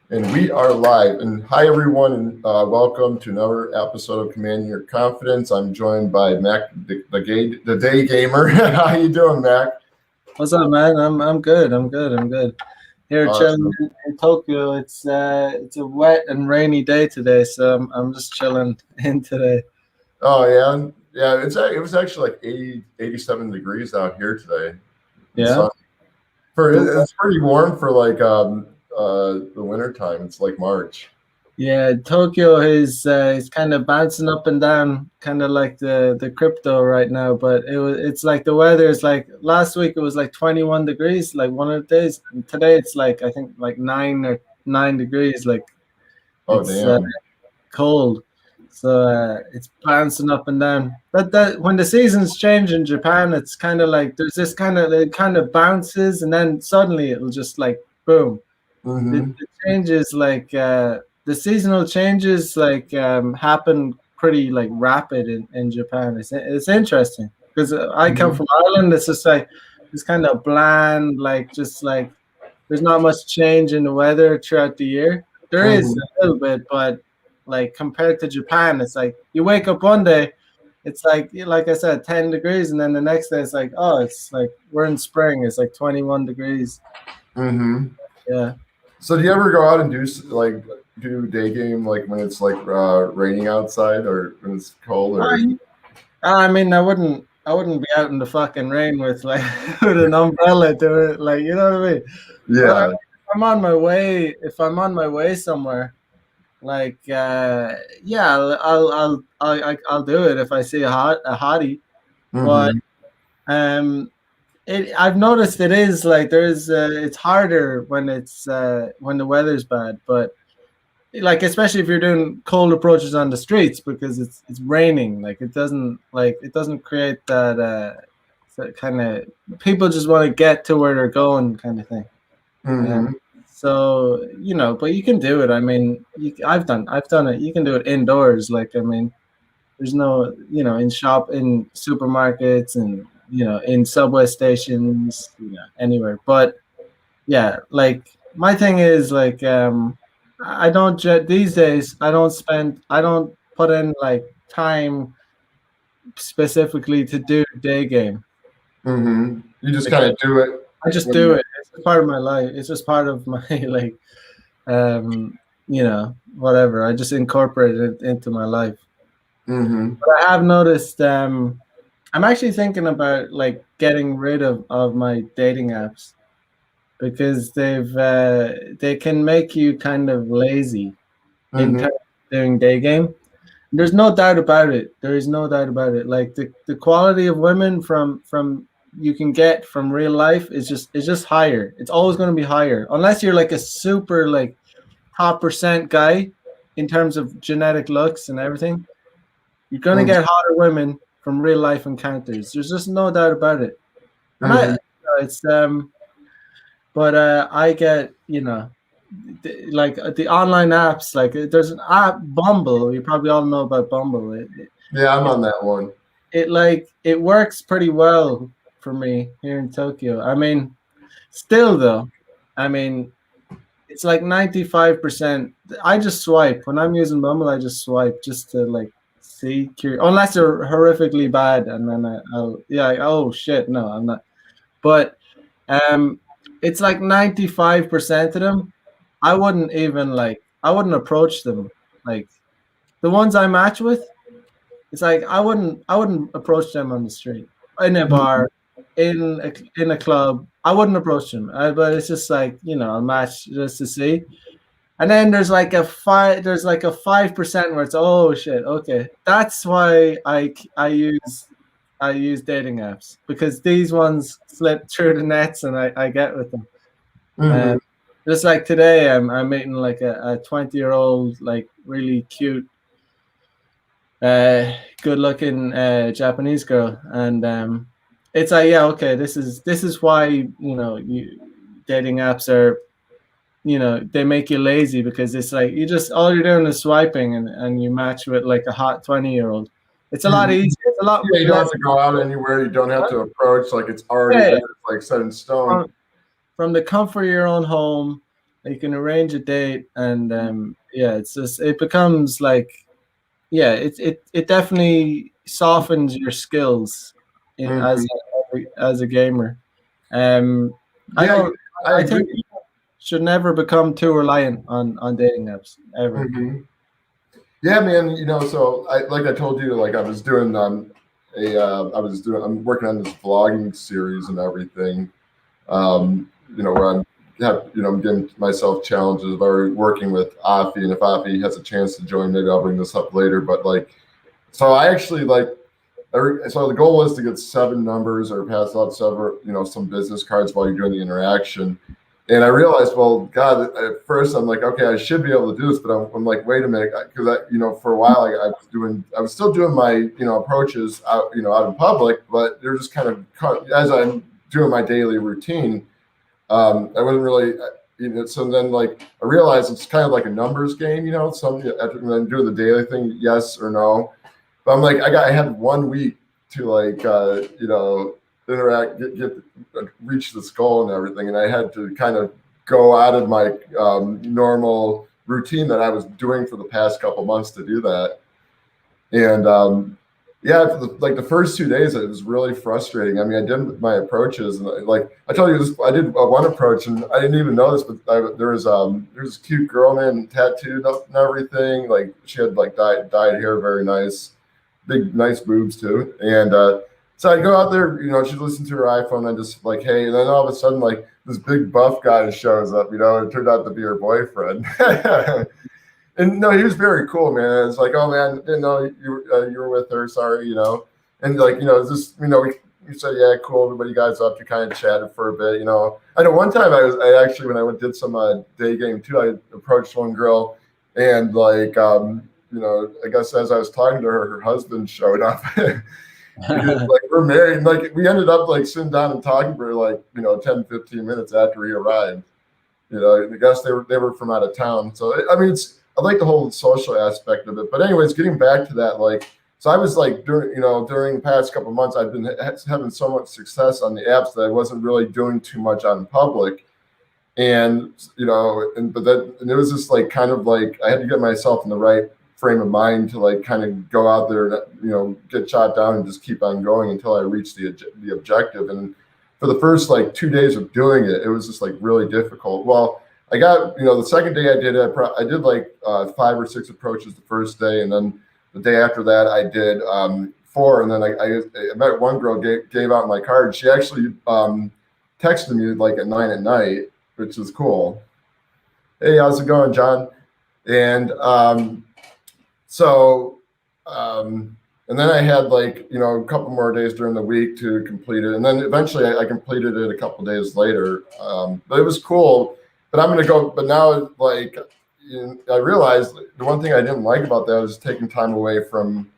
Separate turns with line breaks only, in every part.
And we are live. And hi, everyone, and welcome to another episode of Commanding Your Confidence. I'm joined by Mac, the day gamer. How you doing, Mac?
What's up, man? I'm good. I'm good. Here chilling
Awesome.
in Tokyo. It's a wet and rainy day today, so I'm just chilling in today.
Oh yeah, yeah. It was actually like 87 degrees out here today. And
Yeah.
sun. It's pretty warm for like the winter time. It's like March.
Yeah, Tokyo is kind of bouncing up and down, kind of like the crypto right now. But it's like the weather is like last week it was like 21 degrees, like one of the days. And today it's like I think like 9 degrees.
Oh
It's
damn.
cold, so it's bouncing up and down. That when the seasons change in Japan, it's kind of like there's this it kind of bounces, and then suddenly it'll just like boom.
Mm-hmm.
The changes like the seasonal changes like happen pretty like rapid in Japan. It's interesting because I come
Mm-hmm.
from Ireland. It's just like it's kind of bland, like just like there's not much change in the weather throughout the year. There is
Mm-hmm.
a little bit, but like compared to Japan, it's like you wake up one day, it's like I said, 10 degrees, and then the next day it's like, oh, it's like we're in spring. It's like 21 degrees.
Mm-hmm.
Yeah.
So do you ever go out and do day game like when it's like raining outside or when it's cold or?
I mean, I wouldn't be out in the fucking rain with like with an umbrella to it, like you know what I mean. But
Yeah.
if I'm on my way somewhere, like yeah, I'll do it if I see a hottie. But
Mm-hmm.
um, I've noticed it is like there's it's harder when the weather's bad, but like especially if you're doing cold approaches on the streets because it's raining, it doesn't create that kind of people just want to get to where they're going kind of thing. uh,
Mm-hmm.
so but you can do it. I mean, I've done it. You can do it indoors. Like, I mean, there's no, in supermarkets and in subway stations, anywhere. But yeah, like my thing is like I don't these days I don't put in like time specifically to do day game
Mm-hmm. You just kind
because
of do it
I just
when.
do it. It's just part of my life. It's just part of my like whatever. I just incorporate it into my life.
Mm-hmm.
But I have noticed I'm actually thinking about like getting rid of my dating apps because they can make you kind of lazy in
Mm-hmm.
terms of doing day game. There's no doubt about it. There is no doubt about it. Like the quality of women from you can get from real life is just higher. It's always going to be higher unless you're like a super like top percent guy in terms of genetic looks and everything. You're going to get hotter women from real life encounters. There's just no doubt about it. And
Mm-hmm.
it's but I get like the online apps, like there's an app, Bumble. You probably all know about Bumble.
Yeah, I'm
It,
on that one.
it works pretty well for me here in Tokyo. I mean, still though, I mean, it's like 95%. I just swipe when I'm using Bumble. I just swipe just to like see, unless they're horrifically bad, and then I'll oh shit, no, I'm not. But um, it's like 95% of them. I wouldn't approach them. Like the ones I match with, it's like I wouldn't approach them on the street, in a bar, in a club. I wouldn't approach them. But it's just like I'll match just to see. And then there's like a 5% where it's oh shit, okay. That's why I use dating apps because these ones slip through the nets and I get with them.
Mm-hmm.
Just like today, I'm meeting like a 20-year-old, like really cute, good-looking Japanese girl, and it's like, yeah, okay, this is why dating apps are, they make you lazy because it's like all you're doing is swiping and you match with like a hot 20-year-old. It's a lot
Mm-hmm.
easier. It's a lot
Yeah, you don't
less.
have to go out anywhere. You don't have to approach. Like it's already
Yeah,
there. It's like set in stone.
from the comfort of your own home. You can arrange a date, and it's just it becomes like it definitely softens your skills
Mhm.
as a gamer. Um, I
Yeah,
don't.
I
I think
agree.
people should never become too reliant on dating apps ever.
Mhm. Yeah, man. So like I told you, like I was doing I'm working on this vlogging series and everything. Where I'm giving myself challenges of already working with Afi, and if Afi has a chance to join, maybe I'll bring this up later. But like, so I actually so the goal was to get 7 numbers or pass out several, some business cards while you're doing the interaction. And I realized, well, God, at first I'm like, okay, I should be able to do this, but I'm like, wait a minute, because for a while I was still doing my, approaches out, out in public, but they're just kind of as I'm doing my daily routine. I wasn't really, so then like I realized it's kind of like a numbers game, some after when I'm doing the daily thing, yes or no. But I'm like, I had 1 week to like, interact, reach this goal and everything. And I had to kind of go out of my normal routine that I was doing for the past couple months to do that. And yeah, for like the first 2 days, it was really frustrating. I mean, I did my approaches, and like I told you, I did one approach, and I didn't even know this, but there's a cute girl, man, tattooed up and everything. Like she had like dyed hair, very nice, big nice boobs too. And so I go out there, she's listening to her iPhone, and just like, hey, and then all of a sudden, like this big buff guy shows up. It turned out to be her boyfriend. And no, he was very cool, man. It's like, oh man, didn't know you were with her. Sorry, And like, it's just, we said, yeah, cool. Everybody got up to kind of chatted for a bit, I know one time I actually, when I did some day game too, I approached one girl, and like, I guess as I was talking to her, her husband showed up. Because like we're married, and like we ended up like sitting down and talking for like 10, 15 minutes after he arrived. I guess they were from out of town. So I mean, I like the whole social aspect of it. But anyways, getting back to that, like, so I was like during the past couple of months, I've been having so much success on the apps that I wasn't really doing too much on public. And and it was just like kind of like I had to get myself in the right frame of mind to like kind of go out there, get shot down and just keep on going until I reached the objective. And for the first like 2 days of doing it, it was just like really difficult. Well, I got, the second day I did it, I did like 5 or 6 approaches the first day. And then the day after that, I did 4. And then I met one girl, gave out my card. She actually texted me like at 9 at night, which is cool. Hey, how's it going, John? And so, and then I had like, a couple more days during the week to complete it. And then eventually I completed it a couple days later. But it was cool. But but now like, I realized the one thing I didn't like about that was taking time away from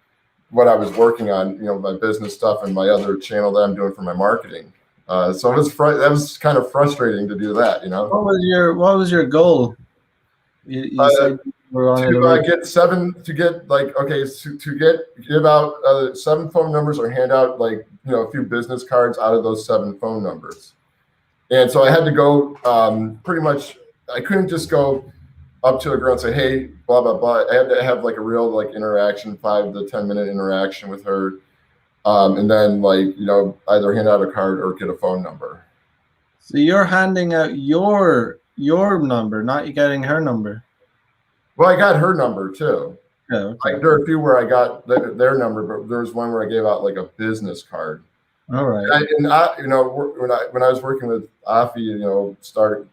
what I was working on, my business stuff and my other channel that I'm doing for my marketing. So that was kind of frustrating to do that,
What was your goal? You
Uh,
said you wanted to
to
reach.
get 7 to get like okay to give out 7 phone numbers or hand out like a few business cards out of those 7 phone numbers. And so I had to go pretty much. I couldn't just go up to a girl and say, hey, blah blah blah. I had to have like a real like interaction, 5 to 10 minute interaction with her, and then like either hand out a card or get a phone number.
So you're handing out your number, not getting her number.
Well, I got her number too.
Yeah, okay.
Like there are a few where I got their number, but there was one where I gave out like a business card.
All right.
When I was working with Afi,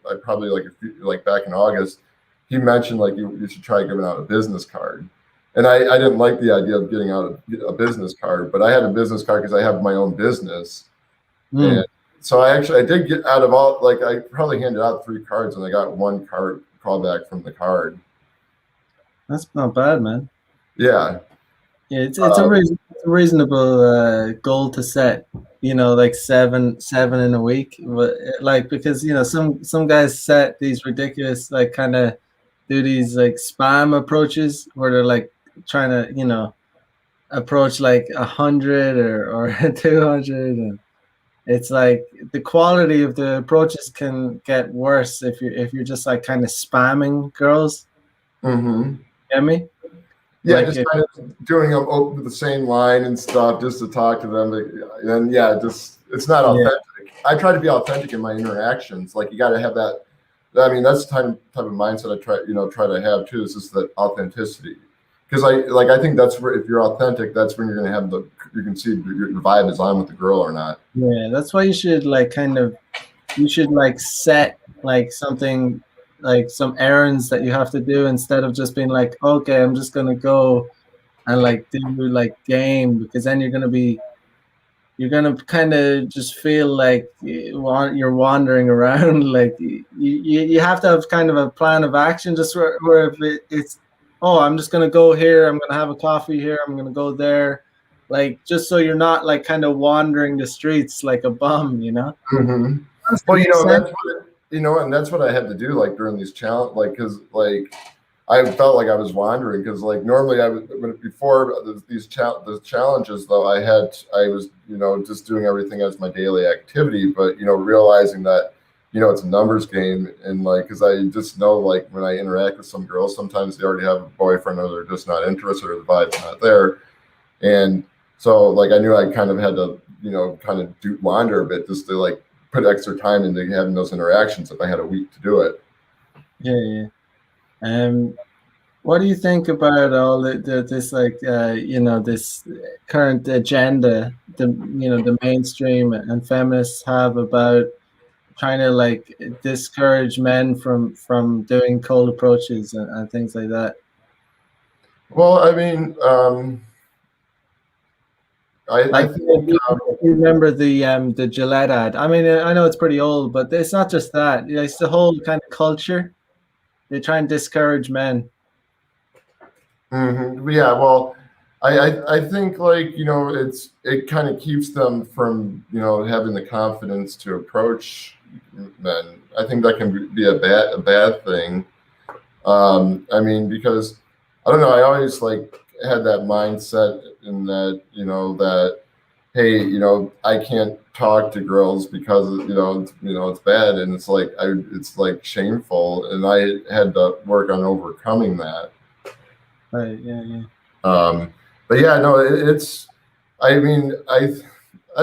I probably like like back in August, he mentioned like you should try giving out a business card, and I didn't like the idea of getting out a business card, but I had a business card because I have my own business, and so I did get out of all like I probably handed out 3 cards and I got 1 card callback from the card.
That's not bad, man.
Yeah.
Yeah, it's a reasonable goal to set. Like seven in a week. But like because some guys set these ridiculous like kind of do these like spam approaches where they're like trying to approach like 100 or 200. it's like the quality of the approaches can get worse if you're just like kind of spamming girls.
Mm-hmm.
Get me?
Yeah,
Like
just kind of doing them over the same line and stuff just to talk to them. And yeah, just it's not
yeah,
authentic. I try to be authentic in my interactions. Like you got to have that. I mean, that's the type of mindset I try to have too. Is just that authenticity. Because I think that's where if you're authentic, that's when you're going to have you can see your vibe is on with the girl or not.
yeah. That's why you should like you should like set like something like some errands that you have to do instead of just being like, okay, I'm just gonna go and like do like game because then you're gonna kind of just feel like you're wandering around. Like you have to have kind of a plan of action. Just where if it's oh, I'm just gonna go here. I'm gonna have a coffee here. I'm gonna go there. Like just so you're not like kind of wandering the streets like a bum, you know.
Mm-hmm. Well, and that's what I had to do like during these challenge, like because like I felt like I was wandering because like normally I was before the challenges though I was just doing everything as my daily activity, but realizing that it's a numbers game and like because I just know like when I interact with some girls sometimes they already have a boyfriend or they're just not interested or the vibe's not there, and so like I knew I kind of had to kind of wander a bit just to like put extra time into having those interactions if I had a week to do it.
Yeah, yeah. What do you think about all this like this current agenda the mainstream and feminists have about trying to like discourage men from doing cold approaches and things like that?
Well, I mean, I
Like,
think
you remember the Gillette ad? I mean, I know it's pretty old, but it's not just that. It's the whole kind of culture. They try and discourage men.
yeah, well, I think like it kind of keeps them from having the confidence to approach men. I think that can be a bad thing. I mean, because I don't know, I always like had that mindset in that that hey, I can't talk to girls because it's bad and it's like shameful, and I had to work on overcoming that.
Right? Yeah, yeah.
But yeah, no, it's. I mean, I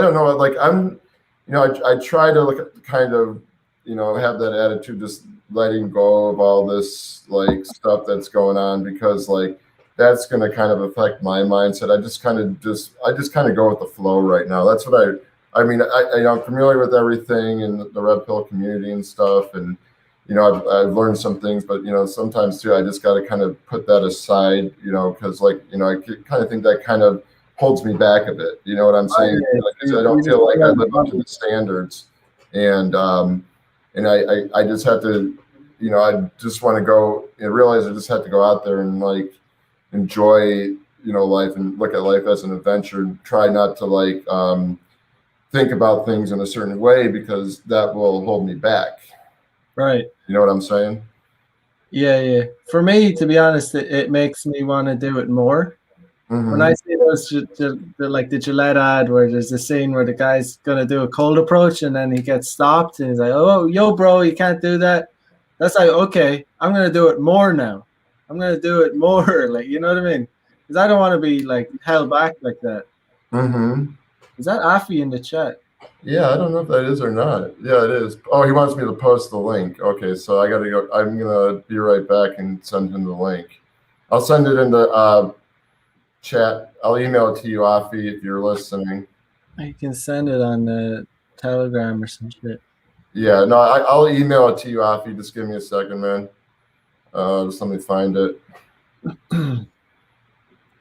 don't know. Like I try to like kind of, have that attitude, just letting go of all this like stuff that's going on because like that's going to kind of affect my mindset. I just kind of go with the flow right now. That's what I mean, I'm familiar with everything in the red pill community and stuff, and I've learned some things, but sometimes too I just got to kind of put that aside, because like I kind of think that kind of holds me back a bit. You know what I'm saying?
Yeah,
Like, 'cause I don't feel like I live up to the standards, and I just have to, I just want to go and realize I just have to go out there and like enjoy life and look at life as an adventure and try not to like think about things in a certain way because that will hold me back.
right.
You know what I'm saying?
Yeah, yeah. For me, to be honest, it makes me want to do it more. When I
Mm-hmm.
see those, like the Gillette ad where there's a scene where the guy's gonna do a cold approach and then he gets stopped and he's like, "Oh, yo, bro, you can't do that." That's like, okay, I'm gonna do it more now. I'm gonna do it more, like you know what I mean? Because I don't want to be like held back like that.
Mm-hmm.
Is that Afi in the chat?
Yeah, I don't know if that is or not. Yeah, it is. Oh, he wants me to post the link. Okay, so I gotta go. I'm gonna be right back and send him the link. I'll send it in the chat. I'll email it to you, Afi, if you're listening.
You can send it on the Telegram or some shit.
Yeah, no, I'll email it to you, Afi. Just give me a second, man. Just let me find it.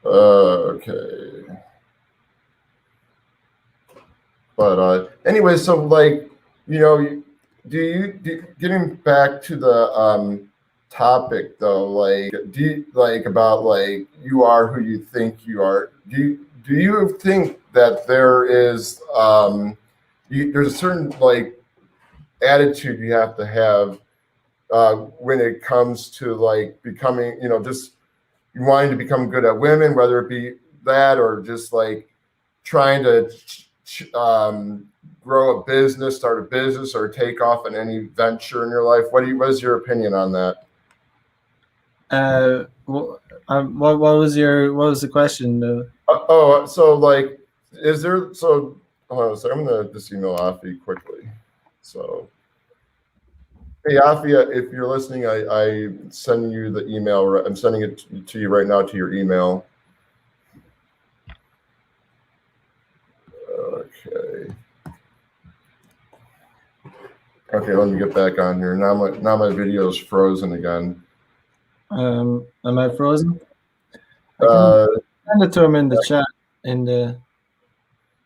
Okay. But anyway, so like, getting back to the topic though, like, do you like about like you are who you think you are? Do you think that there is there's a certain like attitude you have to have when it comes to like becoming, just wanting to become good at women, whether it be that or just like trying to grow a business, start a business, or take off in any venture in your life? What is your opinion on that?
What was the question?
So like, is there so? Hold on, so I'm gonna just email Afi quickly. So, hey Afi, if you're listening, I send you the email. I'm sending it to you right now to your email. Okay. Okay, let me get back on here. Now my video is frozen again.
Am I frozen? I can send it to him in the chat.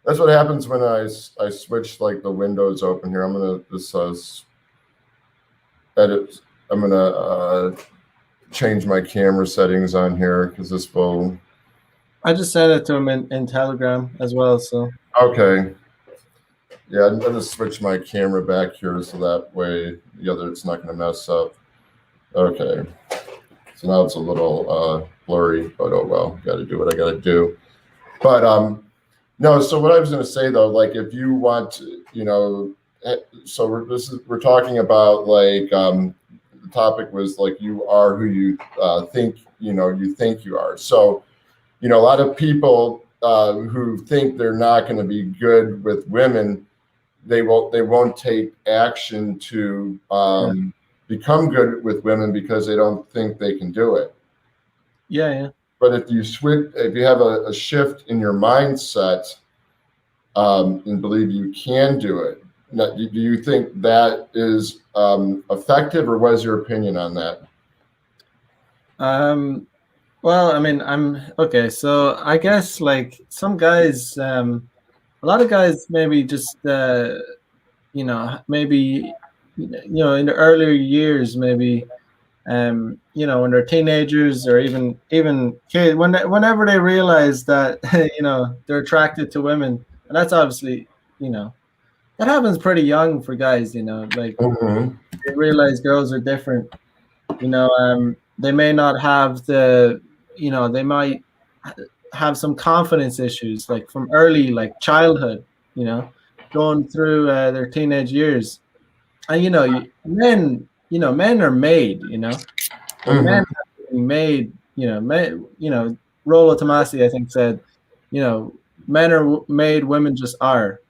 That's what happens when I switch like the windows open here. I'm gonna edit. I'm gonna change my camera settings on here because this will.
I just sent it to him in Telegram as well. So
okay. Yeah, I'm gonna switch my camera back here so that way the other it's not gonna mess up. Okay. So now it's a little blurry, but oh well, got to do what I got to do. But no. So what I was gonna say though, like if you want, to, so we're talking about like the topic was like you are who you think you are. So a lot of people who think they're not going to be good with women, they won't take action to become good with women because they don't think they can do it.
Yeah.
But if you have a shift in your mindset and believe you can do it, now, do you think that is effective, or what is your opinion on that?
Well, I mean, I'm okay. So I guess like some guys, a lot of guys maybe just maybe in the earlier years, maybe when they're teenagers or even kids, whenever they realize that they're attracted to women, and that's obviously that happens pretty young for guys. Like they realize girls are different. They may not have they might have some confidence issues like from early like childhood, going through their teenage years. And men are made, like men have to be made, Rollo Tomasi I think said, men are made, women just are,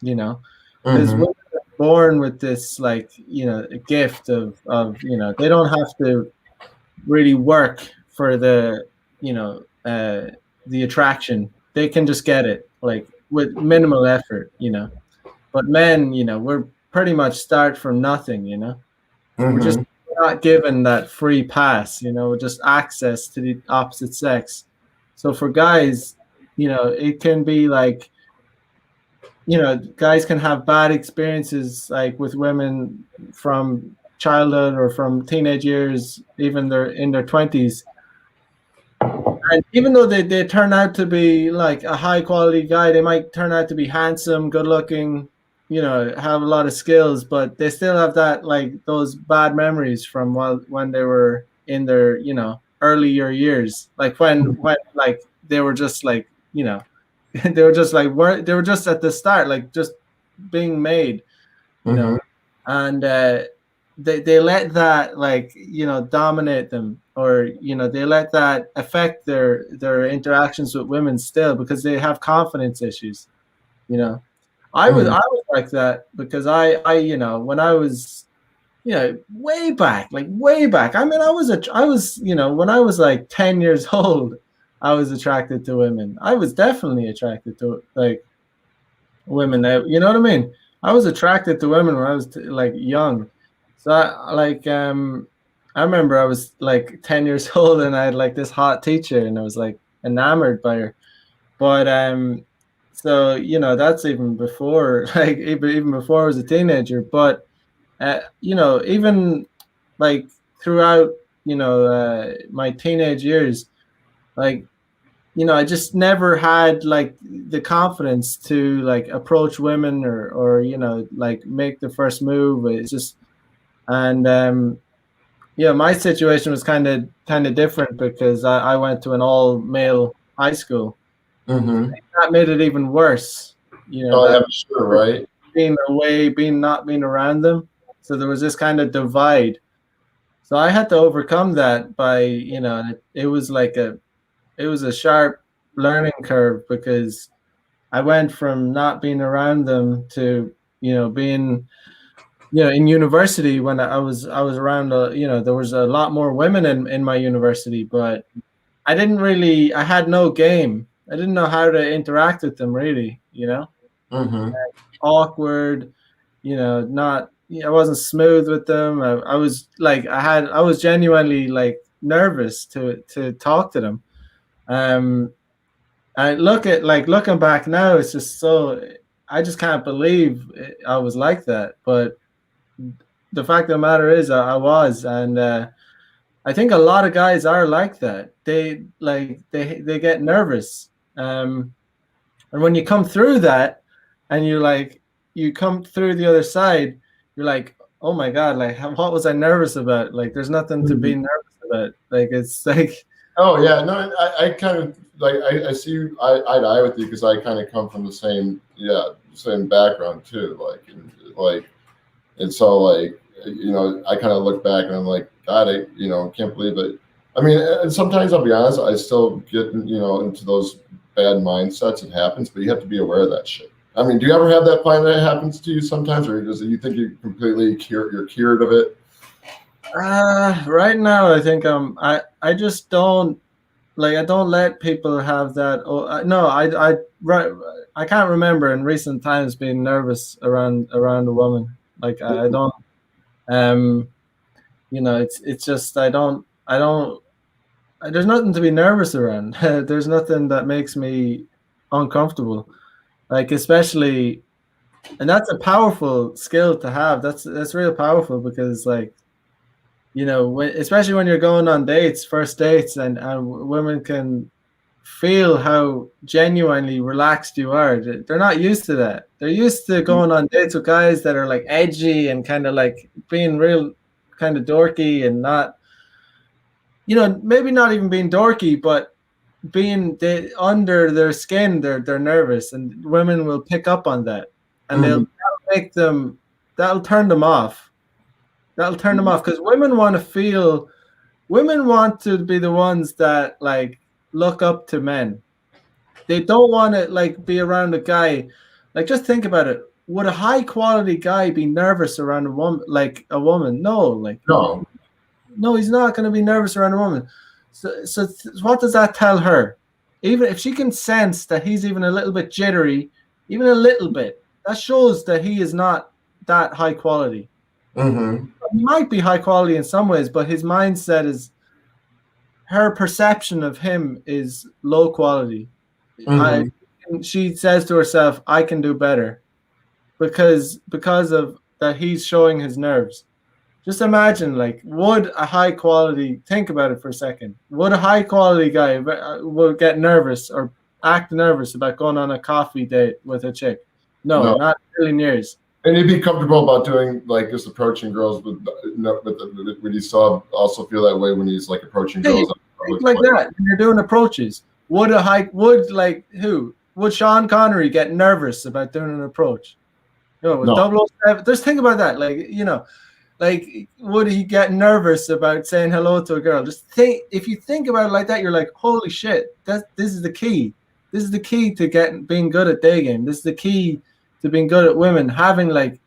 because women are born with this like a gift of they don't have to really work for the attraction. They can just get it like with minimal effort, but men, we're pretty much start from nothing, we're just not given that free pass, just access to the opposite sex. So for guys, it can be like, guys can have bad experiences like with women from childhood or from teenage years, even they're in their 20s. And even though they turn out to be like a high quality guy, they might turn out to be handsome, good looking, have a lot of skills, but they still have that like those bad memories from when they were in their earlier years, like when like they were just like they were just like they were just at the start, like just being made, and they let that like dominate them, or they let that affect their interactions with women still because they have confidence issues. I was like that because I when I was way back. I mean, I was when I was like 10 years old, I was attracted to women. I was definitely attracted to like women. You know what I mean? I was attracted to women when I was like young. So I remember I was like 10 years old and I had like this hot teacher and I was like enamored by her. But so that's even before like even before I was a teenager. But even like throughout my teenage years, like I just never had like the confidence to like approach women or like make the first move. It's just, and my situation was kind of different because I went to an all male high school. That made it even worse.
Oh,
that
yeah, sure, right.
being away, not being around them. So there was this kind of divide. So I had to overcome that by, it was like it was a sharp learning curve because I went from not being around them to, being, in university when I was around, there was a lot more women in my university, but I had no game. I didn't know how to interact with them really,
Mm-hmm.
awkward, not, I wasn't smooth with them. I was like, I was genuinely like nervous to talk to them. Um, I looking back now, it's just so, I just can't believe I was like that. But the fact of the matter is, I was, and I think a lot of guys are like that. They get nervous, and when you come through that, and you come through the other side, you're like, oh my god, like what was I nervous about? Like there's nothing to be nervous about. Like it's like,
Oh yeah, no, I kind of like I see you eye to eye with you because I kind of come from the same background too. Like and so I kind of look back and I'm like, God, I can't believe it. I mean, and sometimes I'll be honest, I still get into those bad mindsets. It happens, but you have to be aware of that shit. I mean, do you ever have that find that happens to you sometimes, or does it, you think you're cured of it?
right now I think I just don't, like, I don't let people have that. No, right, I can't remember in recent times being nervous around a woman. Like I don't. Um, it's just I don't. There's nothing to be nervous around. There's nothing that makes me uncomfortable. Like especially, and that's a powerful skill to have. That's real powerful because like, especially when you're going on dates, first dates, and women can feel how genuinely relaxed you are. They're not used to that. They're used to going on dates with guys that are like edgy and kind of like being real kind of dorky and not, maybe not even being dorky, but under their skin, they're nervous, and women will pick up on that, and
Mm-hmm.
that'll turn them off. That'll turn them off because women want to be the ones that like look up to men. They don't want to like be around a guy. Like just think about it. Would a high quality guy be nervous around a woman, like a woman? No, like
No.
no, he's not going to be nervous around a woman. So what does that tell her? Even if she can sense that he's even a little bit jittery, even a little bit, that shows that he is not that high quality.
Mm-hmm.
He might be high quality in some ways, but his mindset is, her perception of him is low quality.
Mm-hmm.
She says to herself, I can do better because of that he's showing his nerves. Just imagine, like, think about it for a second. Would a high quality guy will get nervous or act nervous about going on a coffee date with a chick? No,
No.
not in a million years.
And you'd be comfortable about doing like just approaching girls would you still also feel that way when he's like approaching girls?
Think like that when you're doing approaches. Would Sean Connery get nervous about doing an approach? With
No.
007, just think about that. Like, would he get nervous about saying hello to a girl? Just think, if you think about it like that, you're like, holy shit, this is the key. This is the key to being good at day game. This is the key to being good at women, having like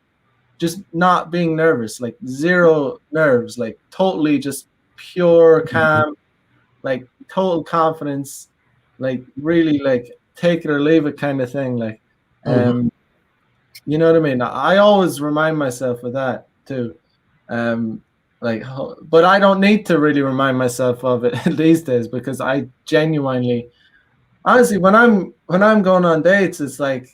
just not being nervous, like zero nerves, like totally just pure calm, like total confidence, like really like take it or leave it kind of thing. Like,
Mm-hmm.
you know what I mean? I always remind myself of that too. But I don't need to really remind myself of it these days because I genuinely, honestly, when I'm going on dates, it's like,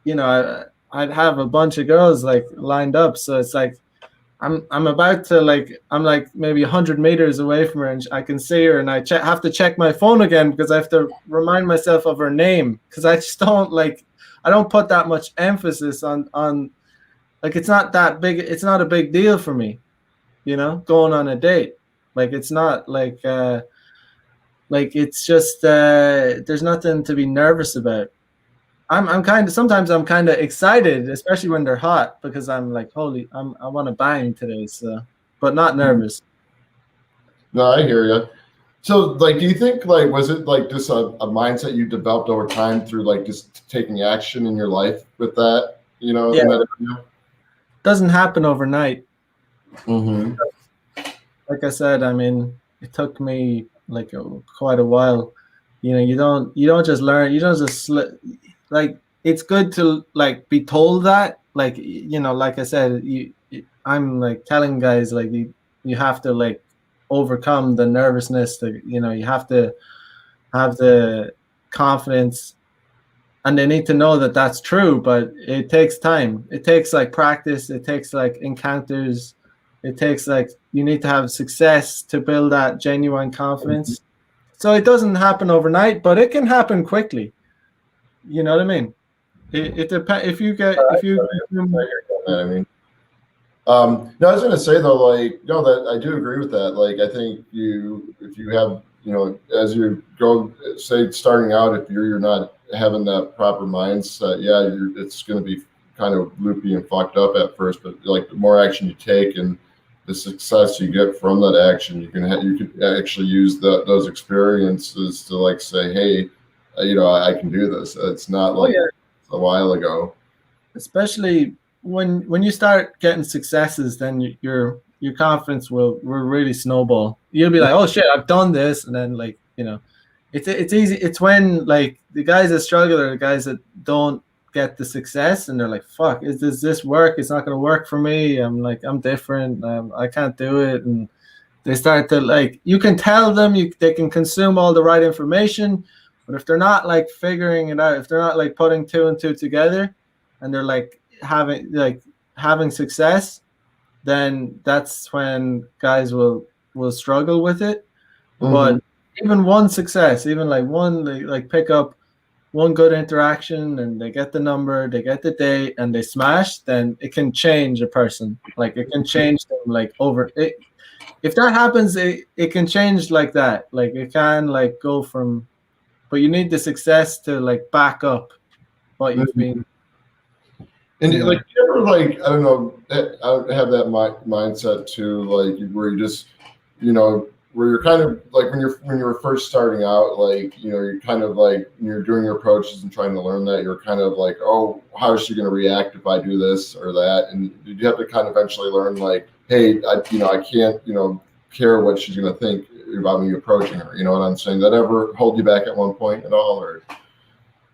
I'd have a bunch of girls like lined up, so it's like I'm about to I'm like maybe 100 meters away from her, and I can see her, and I have to check my phone again because I have to remind myself of her name because I just don't I don't put that much emphasis on like it's not that big. It's not a big deal for me, going on a date. Like it's not like it's just there's nothing to be nervous about. I'm kind of sometimes I'm kind of excited, especially when they're hot, because I'm like, holy, I want to bang today, so but not nervous.
No, I hear you. So, like, do you think, like, was it like just a mindset you developed over time through like just taking action in your life with that,
Yeah,
in that area?
doesn't happen overnight.
Mm-hmm.
Like I said, I mean, it took me like quite a while. You don't just learn. You don't just like. It's good to like be told that. Like like I said, I'm like telling guys like you have to like overcome the nervousness. You have to have the confidence, and they need to know that that's true. But it takes time. It takes like practice. It takes like encounters. It takes like you need to have success to build that genuine confidence. So it doesn't happen overnight, but it can happen quickly. You know what I mean? It depends if you get if you
I mean, no, I was going to say though, like, no, that I do agree with that. Like, I think if you have, as you go, say, starting out, if you're not having that proper mindset, yeah, it's going to be kind of loopy and fucked up at first. But like, the more action you take and the success you get from that action, you can actually use those experiences to like say, hey, I can do this. It's not
oh
like
yeah,
a while ago.
especially when you start getting successes, then your confidence will really snowball. You'll be like, oh shit, I've done this, and then like it's easy. It's when like the guys that struggle are the guys that don't get the success, and they're like, fuck, does this work? It's not gonna work for me. I'm like, I'm different. I can't do it, and they start to like you can tell them they can consume all the right information, but if they're not like figuring it out, if they're not like putting two and two together, and they're like having success, then that's when guys will struggle with it.
Mm-hmm.
But even one success, even like one like pick up one good interaction and they get the number, they get the date, and they smash, then it can change a person. Like it can change them like over it. If that happens, it can change like that. Like it can like go from, but you need the success to like back up what you've been,
And
you
like,
know.
you ever like, I don't know, I have that mindset too, like where you just, where you're kind of like when you're first starting out, like, you're kind of like when you're doing your approaches and trying to learn that, you're kind of like, oh, how is she going to react if I do this or that? And you have to kind of eventually learn, like, hey, I can't, care what she's going to think about me approaching her. You know what I'm saying? That ever hold you back at one point at all, or?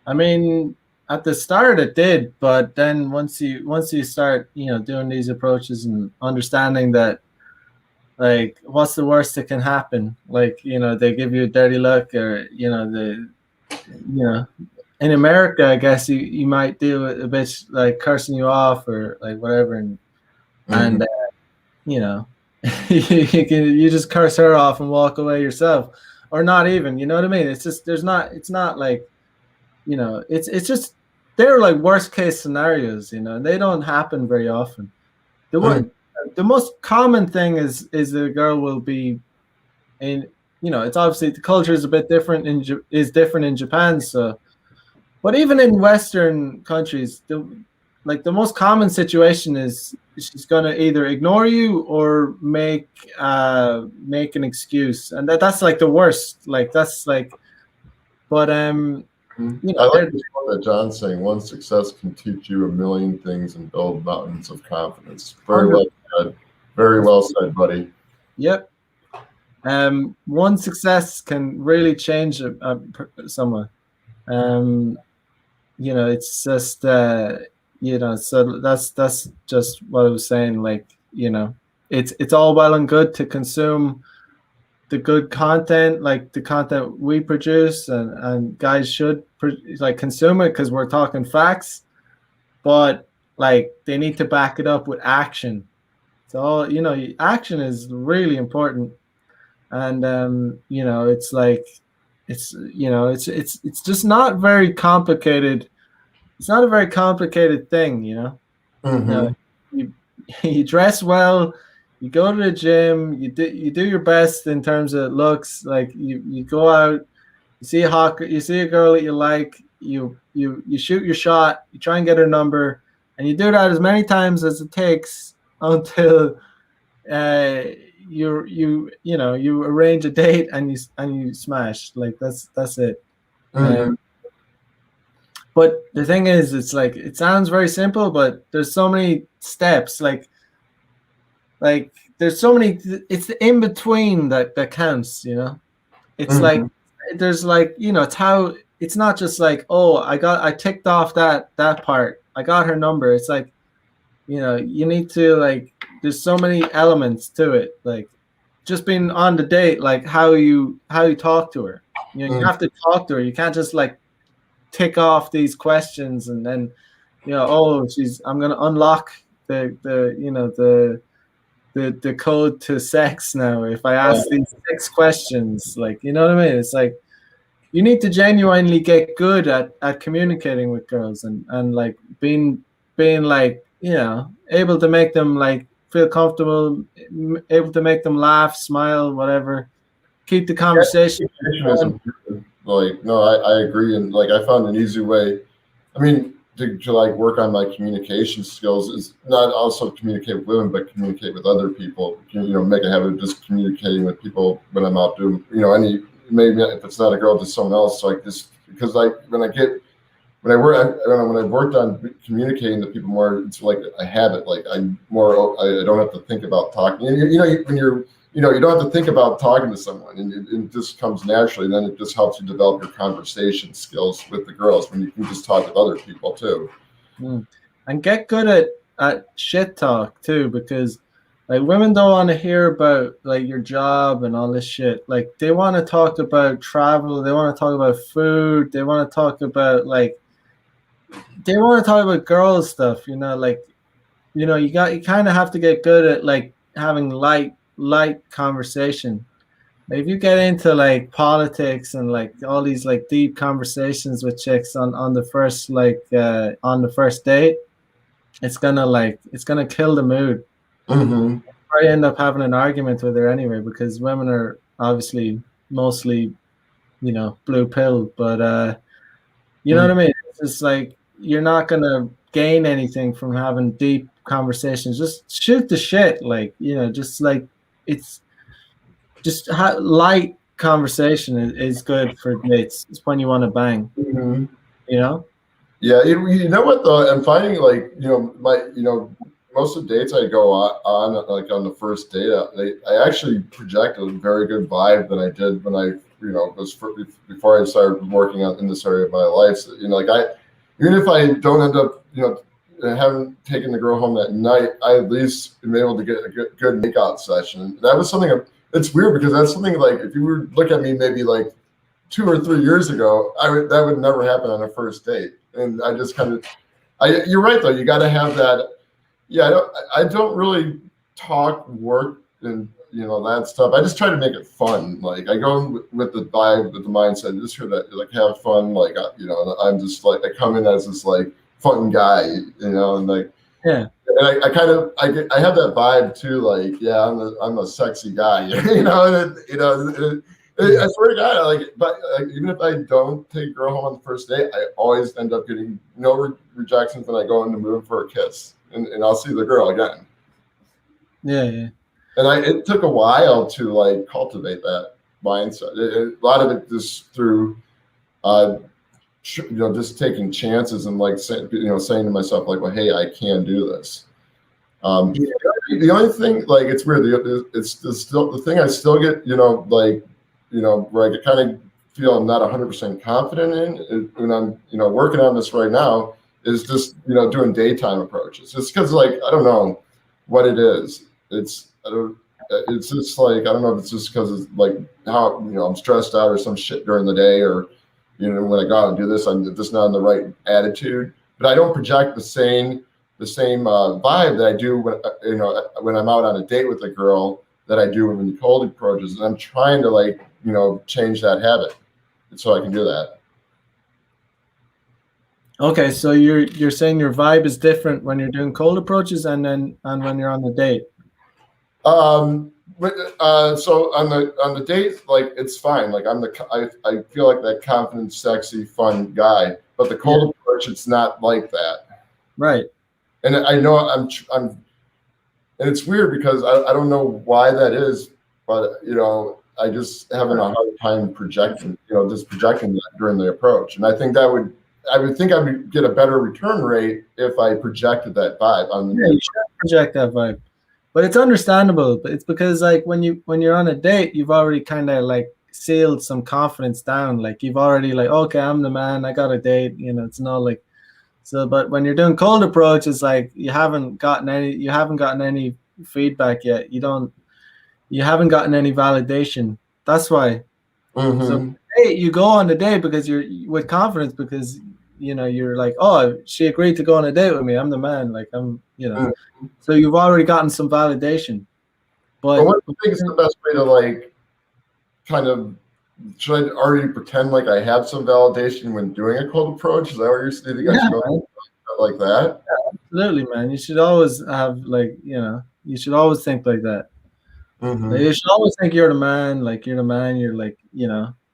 I mean, at the start it did, but then once you start, doing these approaches and understanding that, like, what's the worst that can happen? Like, they give you a dirty look, or in America, I guess you might do a bit like cursing you off or like whatever, and
Mhm.
you know, you just curse her off and walk away yourself, or not even. You know what I mean? It's just it's not like it's just they're like worst case scenarios, and they don't happen very often. The
Mhm.
one the most common thing is the girl will be in it's obviously the culture is a bit different is different in Japan, so but even in Western countries, the most common situation is she's gonna either ignore you or make an excuse, and that's like the worst. Like that's like, but
I like
they're
this one that John's saying. One success can teach you a million things and build mountains of confidence. Very
under.
well said. Very well said, buddy.
Yep. One success can really change someone. Um, it's just so that's just what I was saying. Like, it's all well and good to consume the good content, like the content we produce, and guys should like consume it because we're talking facts, but like they need to back it up with action. So action is really important, and it's like it's just not very complicated. It's not a very complicated thing.
Mm-hmm.
You you dress well, you go to the gym, you do your best in terms of looks. Like you go out, you see a girl that you like, you shoot your shot, you try and get her number, and you do that as many times as it takes until you arrange a date and you smash. Like that's it.
Mhm.
But the thing is, it's like it sounds very simple, but there's so many steps. Like there's so many. It's the in between that counts. It's like
Mhm.
there's like it's how it's not just like, oh, I ticked off that part. I got her number. It's like you need to like. There's so many elements to it. Like just being on the date, like how you talk to her. You
Mhm.
have to talk to her. You can't just like tick off these questions and then oh, I'm gonna unlock the code to sex now if I ask these 6 questions. Like, you know what I mean? It's like you need to genuinely get good at communicating with girls and like being like able to make them like feel comfortable, able to make them laugh, smile, whatever. Keep the conversation
Communication is
fun.
important. Like, no, I agree, and like I found an easy way. I mean, to like work on my communication skills is not also communicate with women, but communicate with other people. Make a habit of just communicating with people when I'm out doing, any maybe if it's not a girl, just someone else. Like this, because like when I worked on communicating to people more, it's like a habit. Like I don't have to think about talking. When you don't have to think about talking to someone, and it just comes naturally. And then it just helps you develop your conversation skills with the girls when you can just talk with other people too.
And get good at shit talk too, because like women don't want to hear about like your job and all this shit. Like they want to talk about travel, they want to talk about food, they want to talk about like they want to talk about girls stuff, like you kind of have to get good at like having light conversation. Like, if you get into like politics and like all these like deep conversations with chicks on the first on the first date, it's gonna kill the mood.
Mm-hmm.
I end up having an argument with her anyway because women are obviously mostly blue pill, but you know what I mean. It's just like you're not gonna gain anything from having deep conversations. Just shoot the shit, like just like it's just light conversation is good for dates. It's when you want to bang,
Mm-hmm.
you know.
Yeah, you know what though? I'm finding like most of the dates I go on like on the first date, I actually project a very good vibe that I did when I before I started working on in this area of my life. So, like even if I don't end up haven't taken the girl home that night, I at least am able to get a good makeout session. That was something. It's weird because that's something like if you were look at me maybe like 2 or 3 years ago, that would never happen on a first date. And I just kind of, you're right though. You got to have that. Yeah, I don't really talk work and that stuff. I just try to make it fun. Like I go in with the vibe, with the mindset, just here to like have fun. Like and I'm just like I come in as this like fun guy, and like
Yeah.
And I have that vibe too. Like, yeah, I'm a sexy guy, I swear to God, but even if I don't take a girl home on the first date, I always end up getting no rejections when I go in the mood for a kiss, and I'll see the girl again.
Yeah.
And it took a while to like cultivate that mindset. A lot of it just through, just taking chances and like saying to myself like, well, hey, I can do this.
Yeah.
The only thing, like, it's weird. It's still the thing I still get, where I kind of feel I'm not 100% confident in when I'm, working on this right now is just, doing daytime approaches. Just because, like, I don't know what it is. It's just like, I don't know if it's just because it's like how, I'm stressed out or some shit during the day or, when I go out and do this, I'm just not in the right attitude. But I don't project the same vibe that I do when I'm out on a date with a girl that I do when the cold approaches, and I'm trying to like change that habit so I can do that.
Okay, so you're saying your vibe is different when you're doing cold approaches and when you're on the date.
So on the date, like it's fine. Like I feel like that confident, sexy, fun guy. But the cold approach, it's not like that.
Right.
And I know I'm and it's weird because I don't know why that is, but I just having a hard time projecting, just projecting that during the approach. And I think I would think I would get a better return rate if I projected that vibe on the.
Yeah, you should project that vibe. But it's understandable. But it's because like when you're on a date, you've already kind of like sealed some confidence down. Like you've already like, okay, I'm the man. I got a date. It's not like so. But when you're doing cold approach, it's like you haven't gotten any feedback yet. You haven't gotten any validation. That's why. So
Mm-hmm.
hey, you go on the date because you're with confidence because you're like, oh, she agreed to go on a date with me. I'm the man. Like
Mm-hmm.
So you've already gotten some validation.
But
But
what do you think is the best way to like kind of should I already pretend like I have some validation when doing a cold approach? Is that what you're saying? I should go like that?
absolutely, man. You should always have like, you should always think like that. Like,
Mm-hmm.
you should always think you're the man. Like you're the man. You're like,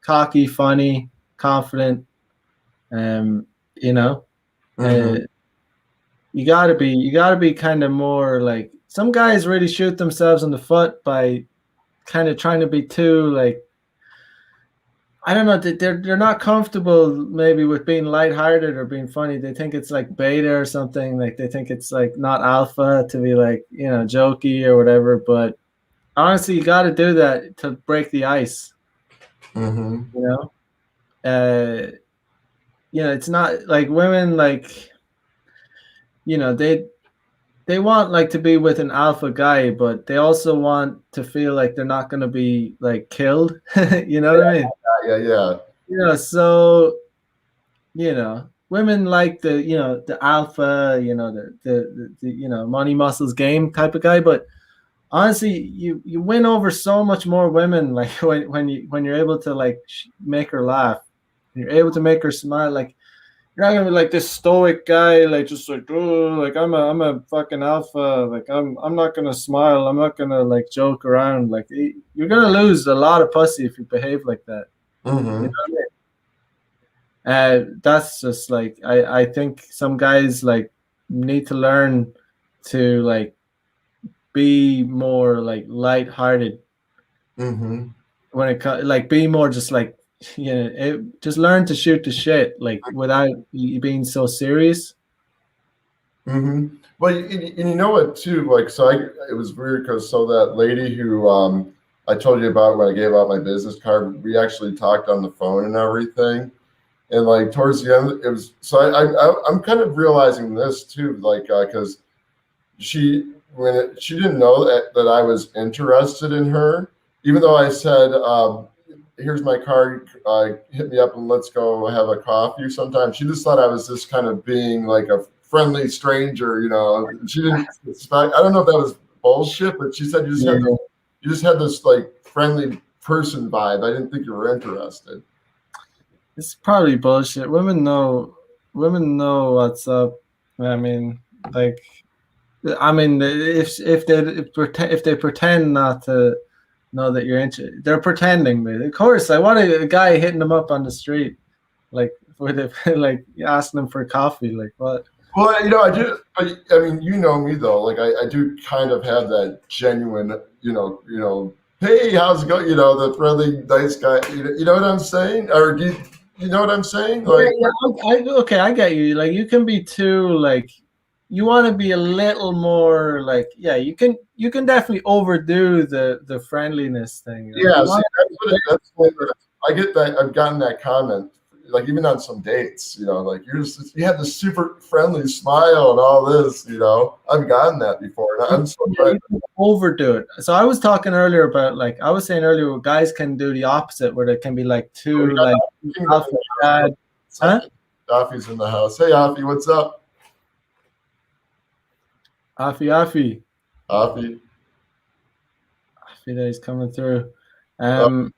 cocky, funny, confident. Um, you know, uh,
Mm-hmm.
you gotta be kind of more like some guys really shoot themselves in the foot by kind of trying to be too like I don't know. They're not comfortable maybe with being lighthearted or being funny. They think it's like beta or something. Like they think it's like not alpha to be like jokey or whatever. But honestly, you got to do that to break the ice.
Mm-hmm.
You know, uh, it's not like women like they want like to be with an alpha guy, but they also want to feel like they're not going to be like killed. You know what I mean?
Yeah.
So women like the alpha, the money muscles game type of guy. But honestly, you win over so much more women like when you're able to like make her laugh, you're able to make her smile. Like you're not gonna be like this stoic guy, like just like oh, like I'm a fucking alpha. Like I'm not gonna smile. I'm not gonna like joke around. Like you're gonna lose a lot of pussy if you behave like that. You know
Mm-hmm.
what I mean? That's just like I think some guys like need to learn to like be more like lighthearted
Mm-hmm.
when it comes like be more just like just learn to shoot the shit like without you being so serious.
Mm-hmm. Well, and you know what too? Like, so it was weird because so that lady who I told you about when I gave out my business card, we actually talked on the phone and everything. And like towards the end, it was so I'm kind of realizing this too, like because she didn't know that I was interested in her, even though I said, "Here's my card, hit me up and let's go have a coffee." Sometimes she just thought I was just kind of being like a friendly stranger, She didn't expect. I don't know if that was bullshit, but she said
Yeah,
you just had this like friendly person vibe. I didn't think you were interested.
it's probably bullshit. Women know what's up. I mean, like, if they pretend not to know that you're interested, they're pretending. Man. Of course, like what a guy hitting them up on the street, like with it, like asking them for coffee, like what?
Well, I do. I mean, you know me though. Like, I do kind of have that genuine, hey, how's it going? The friendly, nice guy. You know what I'm saying? Or you know what I'm saying? Like,
Okay, I get you. Like you can be too like you want to be a little more like yeah, you can definitely overdo the friendliness thing. Like
yeah.
you
See,
want
I get that. I've gotten that comment, like even on some dates. Like you have this super friendly smile and all this. I've gotten that before, and I'm so glad.
you can overdo it. So I was talking earlier about like I was saying earlier, guys can do the opposite, where they can be like
We
too
got
like
Afi
alpha dad, huh?
Afi's in the house. Hey, Afi, what's up?
Afi Afi
Afi.
Afi that is coming through.
Uh,
Um,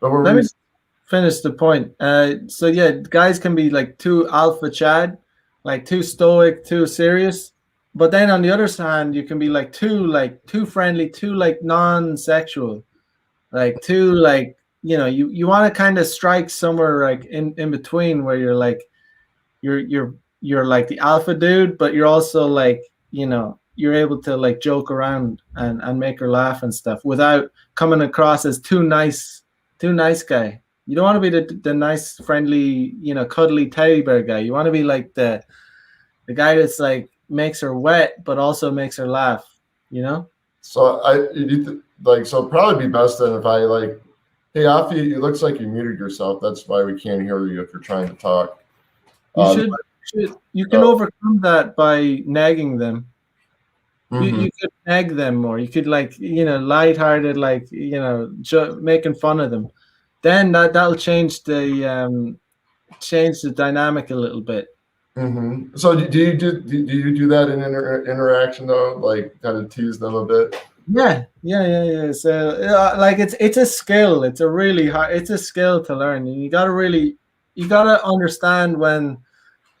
but what were
let
we?
me finish the point. So yeah, guys can be like too alpha Chad, like too stoic, too serious. but then on the other hand, you can be like too friendly, too like non-sexual, like too like you want to kind of strike somewhere like in between where you're like you're like the alpha dude, but you're also like you're able to like joke around and make her laugh and stuff without coming across as too nice guy. You don't want to be the nice, friendly, cuddly teddy bear guy. You want to be like the guy that's like makes her wet but also makes her laugh.
So so it'd probably be best then if I like, hey, Afi, it looks like you muted yourself. That's why we can't hear you if you're trying to talk.
You can overcome that by nagging them. You could nag them more. You could like lighthearted, like making fun of them. Then that'll change the dynamic a little bit.
Mm-hmm. So do you do that in interaction though, like kind of tease them a bit?
Yeah. So like it's a skill. It's a really hard. It's a skill to learn. And you gotta understand when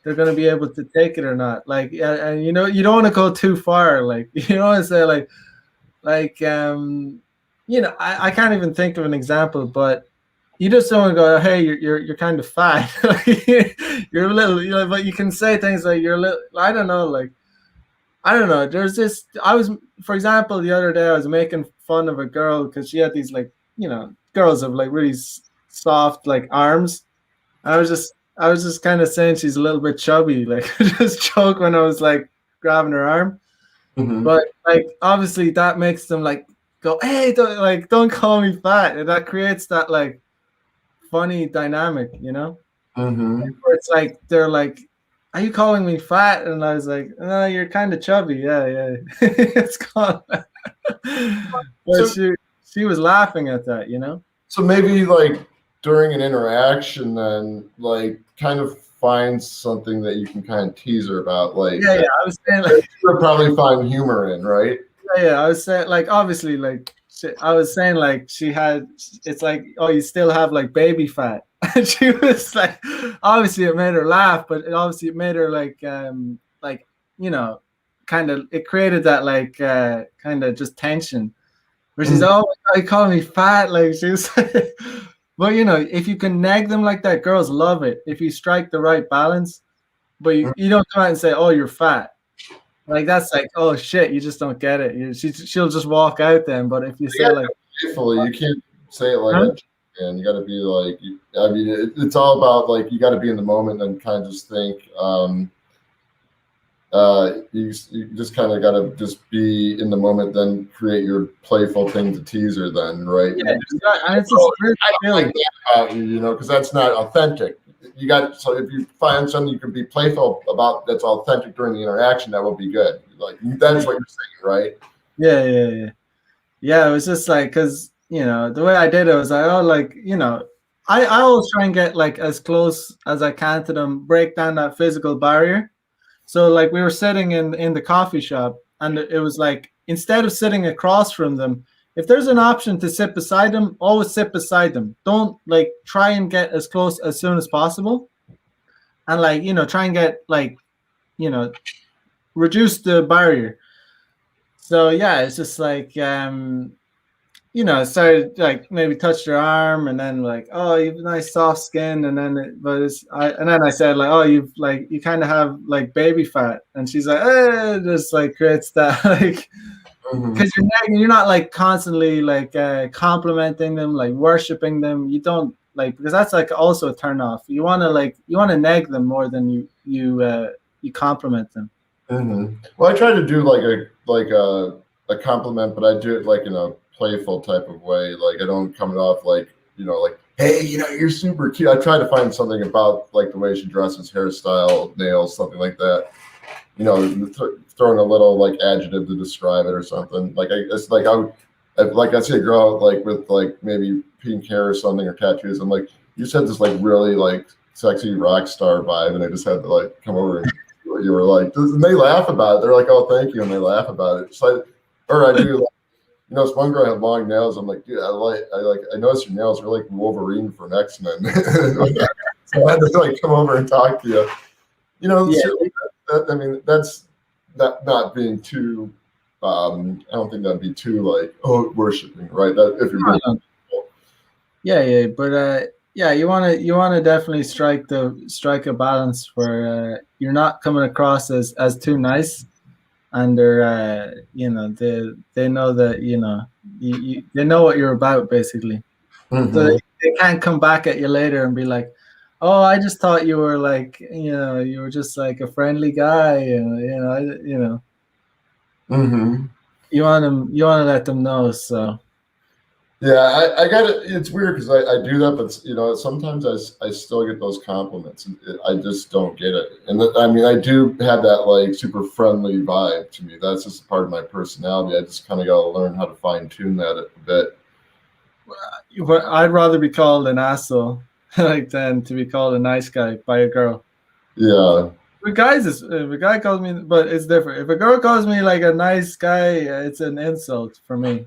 they're gonna be able to take it or not. Like and you don't want to go too far. Like you don't want to say like I can't even think of an example, but you just don't want to go, hey, you're kind of fat. You're a little, but you can say things like you're a little. I don't know. There's this. For example, the other day I was making fun of a girl because she had these like girls have like really soft like arms. I was just kind of saying she's a little bit chubby, like just joke when I was like grabbing her arm.
Mm-hmm.
But like obviously that makes them like go, hey, don't call me fat, and that creates that like funny dynamic,
Mm-hmm.
where it's like they're like, are you calling me fat? And I was like, no, you're kind of chubby. Yeah. It's called. But she was laughing at that,
So maybe like during an interaction, then like kind of find something that you can kind of tease her about, like
I was saying like
you'll probably find humor in, right?
Yeah, I was saying like obviously like I was saying like it's like, oh, you still have like baby fat. And she was like, obviously it made her laugh, but it made her like kind of, it created that like kind of just tension where she's oh my God, you call me fat, like she's but if you can nag them like that, girls love it if you strike the right balance, but you don't come out and say, oh, you're fat. Like that's like, oh shit, you just don't get it. She'll just walk out then. But if you say like
playfully, you can't say it like that, and you got to be like, I mean, it's all about like you got to be in the moment and kind of just think. You just kind of got to just be in the moment, then create your playful thing to tease her. Then, right?
Yeah, and it's just
I don't like that about you, because that's not authentic. So if you find something you can be playful about that's authentic during the interaction, that will be good. Like that's what you're saying, right?
Yeah. It was just like, because the way I did it was like, oh, like I always try and get like as close as I can to them, break down that physical barrier. So like we were sitting in the coffee shop, and it was like, instead of sitting across from them, if there's an option to sit beside them, always sit beside them. Don't like try and get as close as soon as possible. And like, try and get like, reduce the barrier. So yeah, it's just like, started like maybe touched her arm, and then like, oh, you have nice soft skin. And then, and then I said like, oh, you kind of have like baby fat. And she's like, just like creates that like, because you're not like constantly like complimenting them, like worshiping them. You don't like, because that's like also a turn off. You want to nag them more than you compliment them.
Mm-hmm. Well, I try to do like a compliment, but I do it like in a playful type of way. Like I don't come off like like, hey, you're super cute. I try to find something about like the way she dresses, hairstyle, nails, something like that. Throwing a little like adjective to describe it or something. Like it's like I see a girl like with like maybe pink hair or something, or tattoos. I'm like, you just had this like really like sexy rock star vibe, and I just had to like come over and see what you were like. And they laugh about it. They're like, oh, thank you, and they laugh about it. So I do. Like, this one girl had long nails. I'm like, dude, I noticed your nails are like Wolverine from X-Men. So I had to like come over and talk to you. I mean, that's that not being too. I don't think that'd be too like worshiping, right? That if you're being
yeah, but yeah, you wanna definitely strike a balance where you're not coming across as too nice, and they're they know that they know what you're about basically, so
Mhm.
they can't come back at you later and be like, oh, I just thought you were like you were just like a friendly guy, and
Mhm.
you want to let them know. So
Yeah, I got it. It's weird because I do that, but sometimes I still get those compliments. And I just don't get it. And I mean, I do have that like super friendly vibe to me. That's just part of my personality. I just kind of got to learn how to fine tune that a bit.
I'd rather be called an asshole like than to be called a nice guy by a girl.
Yeah.
If a guy calls me, but it's different. If a girl calls me like a nice guy, it's an insult for me.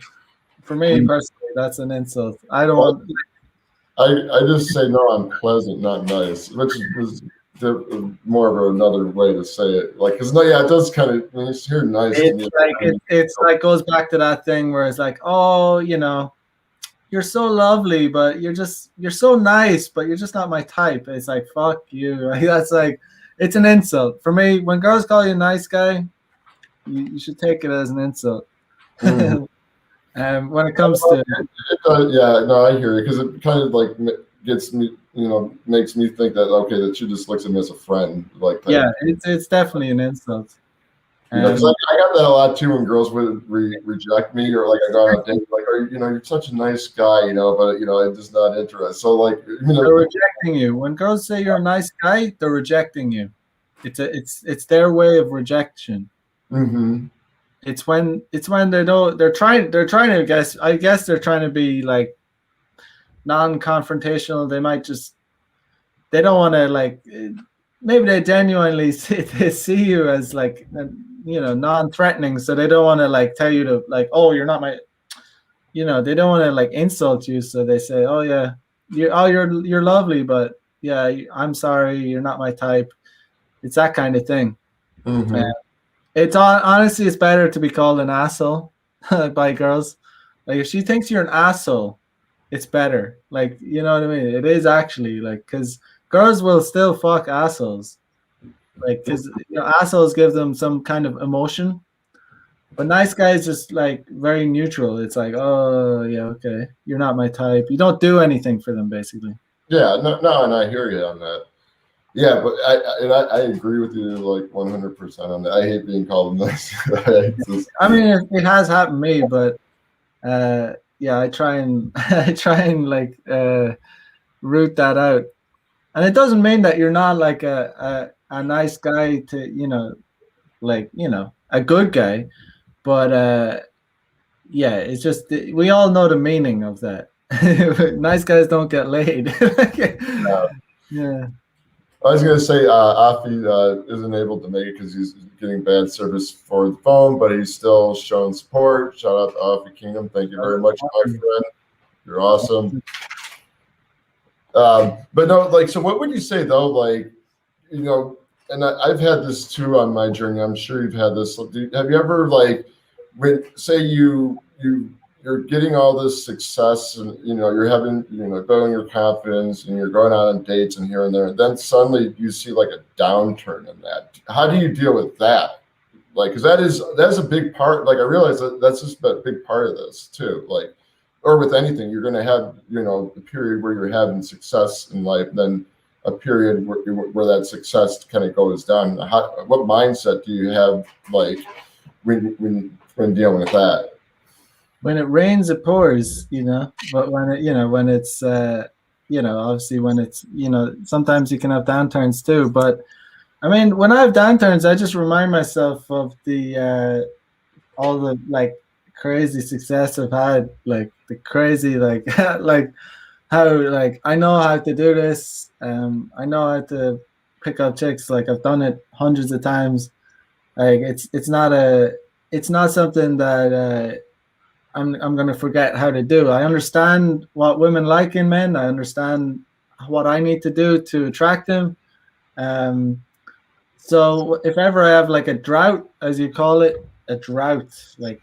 For me
Mm.
personally, that's an insult. I don't
Well,
want.
I just say no. I'm pleasant, not nice, which is more of another way to say it. Like, because no, yeah, it does kind of when you hear nice to me.
It's like goes back to that thing where it's like, oh, you're so lovely, but you're so nice, but you're just not my type. It's like fuck you. Like, that's like it's an insult for me. When girls call you a nice guy, you should take it as an insult.
Mhm.
When it comes to
Yeah, no, I hear you because it kind of like gets me, makes me think that okay, that she just looks at me as a friend, like type.
yeah, it's definitely an insult.
Because I got that a lot too when girls would reject me or like I go on a date, like, you're such a nice guy, but I'm just not interested. So like,
They're rejecting you. When girls say you're a nice guy, they're rejecting you. It's their way of rejection.
mm-hmm.
It's when they're trying to guess. I guess they're trying to be like non-confrontational. They don't want to like maybe they genuinely they see you as like non-threatening, so they don't want to like tell you to like, oh, you're not my, they don't want to like insult you, so they say, oh yeah, you're lovely, but yeah, I'm sorry, you're not my type. It's that kind of thing.
Mm-hmm.
Honestly, it's better to be called an asshole by girls. Like if she thinks you're an asshole, it's better. Like, you know what I mean? It is actually like because girls will still fuck assholes. Like because assholes give them some kind of emotion, but nice guys just like very neutral. It's like, oh yeah, okay, you're not my type. You don't do anything for them, basically.
Yeah, no, and I hear you on that. Yeah, but I agree with you like 100% on that. I hate being called a nice guy.
I mean, it has happened to me, but yeah, I try and I try and like root that out. And it doesn't mean that you're not like a nice guy to like a good guy, but yeah, it's just we all know the meaning of that. Nice guys don't get laid. Yeah.
I was going to say Afi isn't able to make it because he's getting bad service for the phone, but he's still showing support. Shout out to Afi Kingdom. Thank you very much, my friend. You're awesome. But no, like, so what would you say though? Like, and I've had this too on my journey. I'm sure you've had this. Have you ever like, when say you're getting all this success and you're having building your confidence and you're going out on dates and here and there, and then suddenly you see like a downturn in that. How do you deal with that? Like, because that's a big part. Like, I realize that's just a big part of this too. Like, or with anything, you're going to have a period where you're having success in life, then a period where that success kind of goes down. What mindset do you have, like when dealing with that?
When it rains, it pours, But when it's, obviously when it's, sometimes you can have downturns too. But I mean, when I have downturns, I just remind myself of all the like crazy success I've had, like the crazy, like, like how, like, I know how to do this. I know how to pick up chicks. Like I've done it hundreds of times. Like it's not something that, I'm gonna forget how to do. I understand what women like in men. I understand what I need to do to attract them. Um, So if ever I have like a drought, as you call it, a drought, like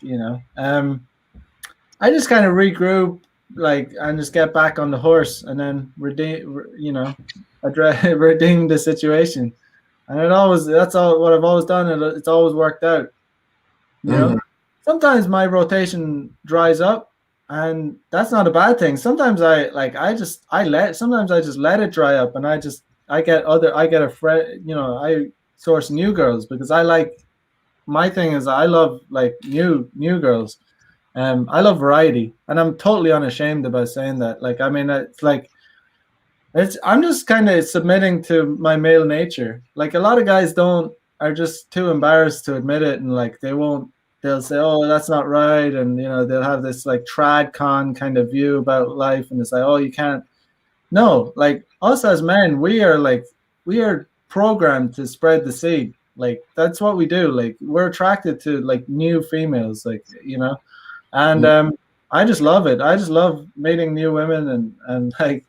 I just kind of regroup, like, and just get back on the horse, and then redeem the situation. And that's all what I've always done, and it's always worked out. You
Hmm.
know, sometimes my rotation dries up, and that's not a bad thing. Sometimes sometimes I just let it dry up, and I get a friend, I source new girls because my thing is I love like new girls. I love variety, and I'm totally unashamed about saying that. Like, I mean, it's like I'm just kind of submitting to my male nature. Like a lot of guys don't are just too embarrassed to admit it, and like they'll say, "Oh, that's not right," and they'll have this like trad con kind of view about life, and it's like, "Oh, you can't." No, like us as men, we are programmed to spread the seed. Like that's what we do. Like we're attracted to like new females, and I just love it. I just love meeting new women and like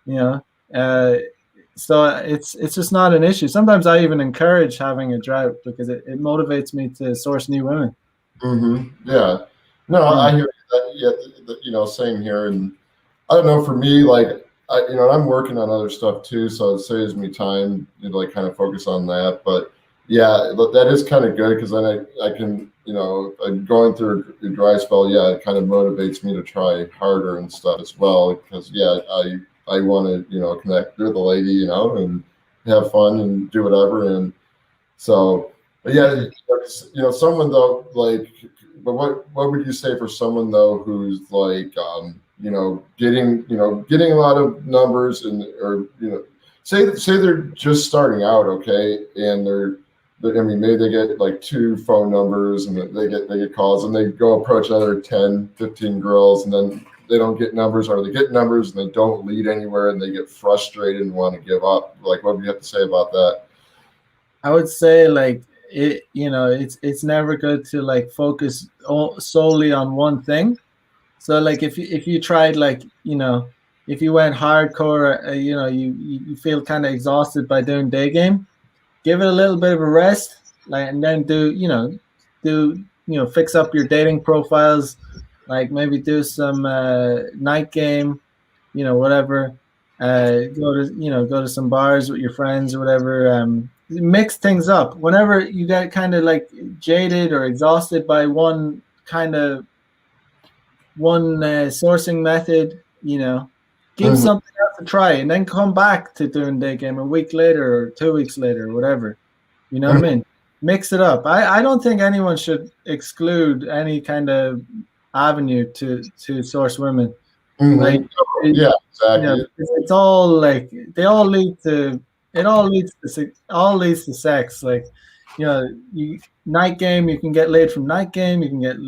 you know, uh, so it's just not an issue. Sometimes I even encourage having a drought because it motivates me to source new women.
Hmm. Yeah. No, I
Yeah.
hear that. Yeah, same here. And I don't know. For me, like I'm working on other stuff too, so it saves me time to like kind of focus on that. But yeah, but that is kind of good because then I can I'm going through a dry spell. Yeah, it kind of motivates me to try harder and stuff as well because yeah, I want to connect with the lady and have fun and do whatever. And so, but yeah,
Mm.
someone though, like, but what would you say for someone though who's like, getting a lot of numbers and or say they're just starting out, okay, and I mean, maybe they get like two phone numbers and they get calls and they go approach another 10, 15 girls and then they don't get numbers or they get numbers and they don't lead anywhere and they get frustrated and want to give up. Like, what do you have to say about that?
I would say like it's never good to like focus solely on one thing. So like if you tried like if you went hardcore, you feel kind of exhausted by doing day game, give it a little bit of a rest, like, and then fix up your dating profiles, like maybe do some night game, whatever. Go to some bars with your friends or whatever. Mix things up. Whenever you get kind of like jaded or exhausted by one sourcing method, give
Mhm.
something else a try, and then come back to doing day game a week later or 2 weeks later, or whatever. You know what I mean? Mix it up. I don't think anyone should exclude any kind of avenue to source women. Like,
Mhm.
it,
Yeah, exactly.
it's all like they all lead to it all leads to sex. Like, night game, you can get laid from night game, you can get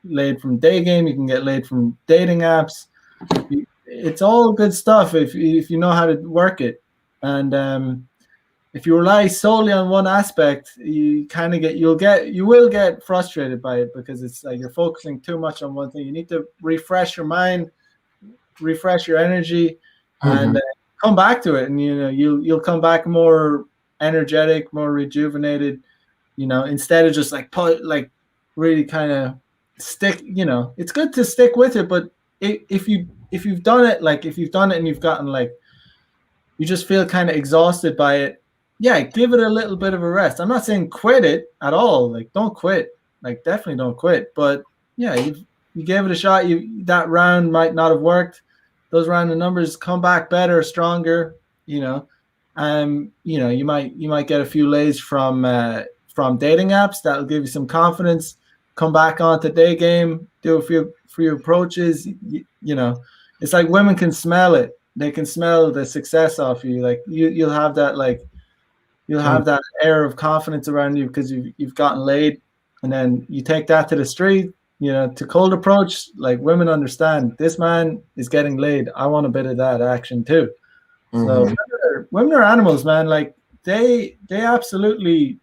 laid from day game, you can get laid from dating apps. It's all good stuff if you know how to work it. And if you rely solely on one aspect, you will get frustrated by it because it's like you're focusing too much on one thing. You need to refresh your mind, refresh your energy, and
Mhm.
come back to it. And you'll come back more energetic, more rejuvenated. Instead of just like really kind of stick. It's good to stick with it, but if you've done it, like if you've done it and you've gotten like you just feel kind of exhausted by it, yeah, give it a little bit of a rest. I'm not saying quit it at all. Like, don't quit. Like, definitely don't quit. But yeah, you gave it a shot. That round might not have worked. Those random numbers come back better, stronger. You know, you might get a few lays from dating apps that'll give you some confidence. Come back onto day game, do a few approaches. It's like women can smell it. They can smell the success off you. Like you'll
Mhm.
have that air of confidence around you because you've gotten laid, and then you take that to the street. To cold approach, like women understand this man is getting laid. I want a bit of that action too. So
Mhm.
women are animals, man. Like they absolutely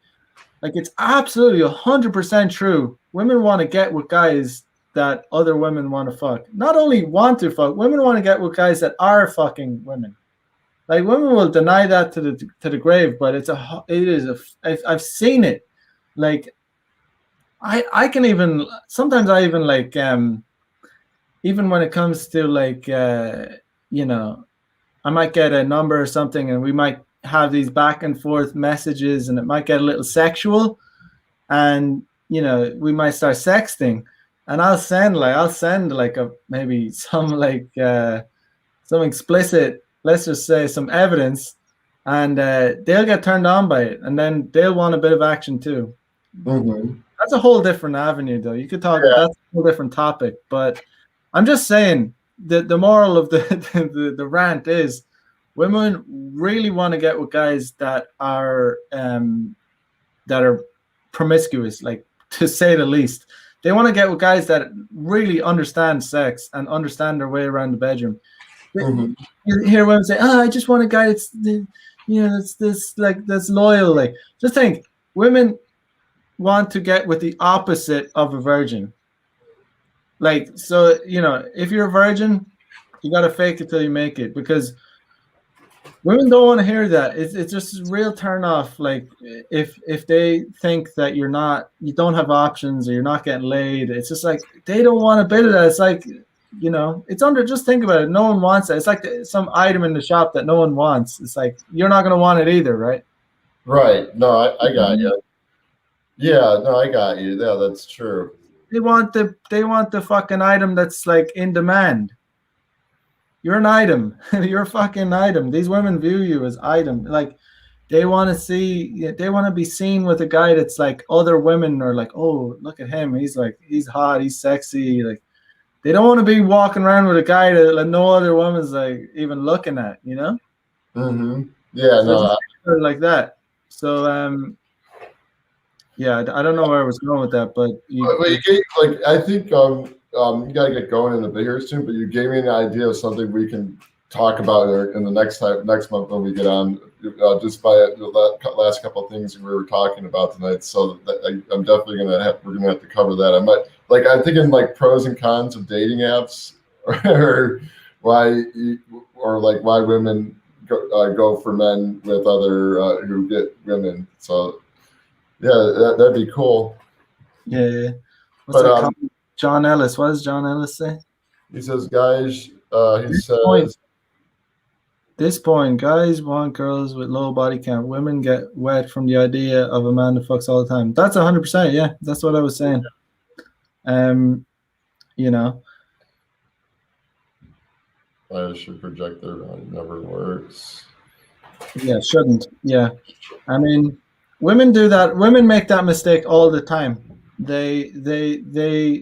like it's absolutely 100% true. Women want to get with guys that other women want to fuck. Not only want to fuck, women want to get with guys that are fucking women. Like women will deny that to the grave, but I've seen it. Like I can even sometimes I even like even when it comes to like you know, I might get a number or something and we might have these back and forth messages and it might get a little sexual and you know, we might start sexting and I'll send like a maybe some like some explicit, let's just say some evidence, and they'll get turned on by it and then they'll want a bit of action too. That's a whole different avenue though. You could talk, that's a whole different topic, but I'm just saying that the moral of the rant is women really want to get with guys that are promiscuous, like to say the least. They want to get with guys that really understand sex and understand their way around the bedroom. You hear women say, "Oh, I just want a guy that's, you know, that's this like that's loyal." Like, just think, women want to get with the opposite of a virgin. Like, so you know, if you're a virgin, you gotta fake it till you make it, because women don't want to hear that. It's just a real turn off. Like if they think that you don't have options or you're not getting laid, it's just like they don't want a bit of that. It's like, you know, it's just think about it. No one wants it. It's like some item in the shop that no one wants. It's like you're not gonna want it either, right?
Right. No, I got you. Yeah, no, I got you. Yeah, that's true.
They want the fucking item that's like in demand. You're an item. You're a fucking item. These women view you as item. Like they want to be seen with a guy that's like other women are like, oh, look at him. He's hot. He's sexy. Like they don't want to be walking around with a guy that like no other woman's like even looking at, you know?
Yeah,
so no. Like that. So yeah, I don't know where I was going with that, but
you gave, like, I think you gotta get going in the bigger soon, but you gave me an idea of something we can talk about in the next month when we get on, just by the last couple of things we were talking about tonight. So I'm definitely we're gonna have to cover that. I'm thinking like pros and cons of dating apps, or why women go for men with other who get women. So yeah, that'd be cool.
Yeah. What's that called? John Ellis. What does John Ellis say?
He says, guys,
this point, guys want girls with low body count. Women get wet from the idea of a man that fucks all the time. That's 100%. Yeah, that's what I was saying. You know.
I should project their it never works.
Yeah, shouldn't. Yeah. I mean, women do that. Women make that mistake all the time.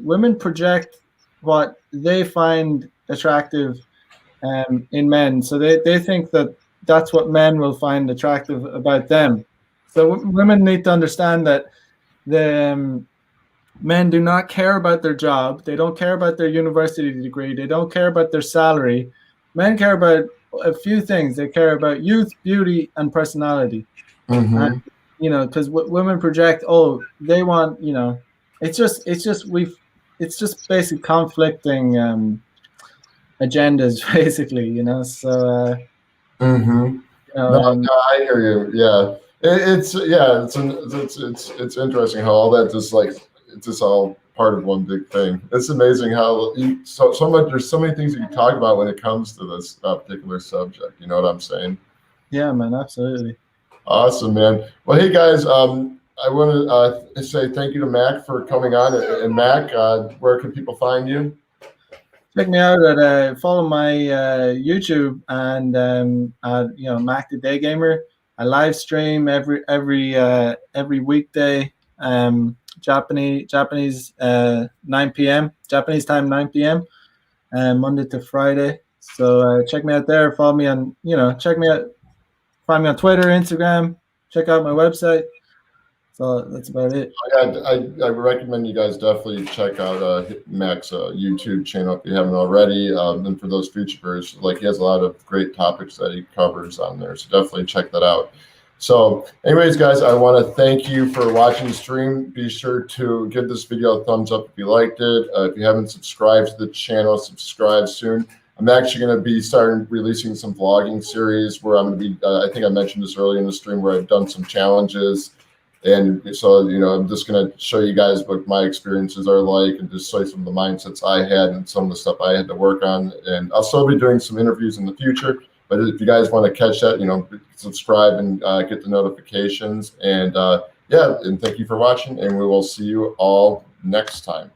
Women project what they find attractive in men. So they think that that's what men will find attractive about them. So women need to understand that the men do not care about their job. They don't care about their university degree. They don't care about their salary. Men care about a few things. They care about youth, beauty, and personality. And, you know, because women project, oh, they want, you know, it's just basic conflicting agendas, basically, you know. So
no, I hear you. Yeah, it's interesting how all that it's just all part of one big thing. It's amazing how there's so many things you can talk about when it comes to this particular subject. You know what I'm saying?
Yeah, man, absolutely.
Awesome, man. Well, hey guys, I want to say thank you to Mac for coming on. And Mac, where can people find you?
Check me out at follow my YouTube and you know, Mac the Day Gamer. I live stream every weekday, Japanese 9 p.m. Japanese time 9 p.m. Monday to Friday. So check me out there. Follow me on, you know, check me out. Find me on Twitter, Instagram. Check out my website. So that's about it.
I recommend you guys definitely check out Mac's YouTube channel if you haven't already. And for those future viewers, like, he has a lot of great topics that he covers on there. So definitely check that out. So anyways, guys, I want to thank you for watching the stream. Be sure to give this video a thumbs up if you liked it. If you haven't subscribed to the channel, subscribe soon. I'm actually going to be starting releasing some vlogging series where I'm going to be, I think I mentioned this earlier in the stream, where I've done some challenges. And so, I'm just going to show you guys what my experiences are like and just show you some of the mindsets I had and some of the stuff I had to work on. And I'll still be doing some interviews in the future. But if you guys want to catch that, subscribe and get the notifications. And yeah, and thank you for watching. And we will see you all next time.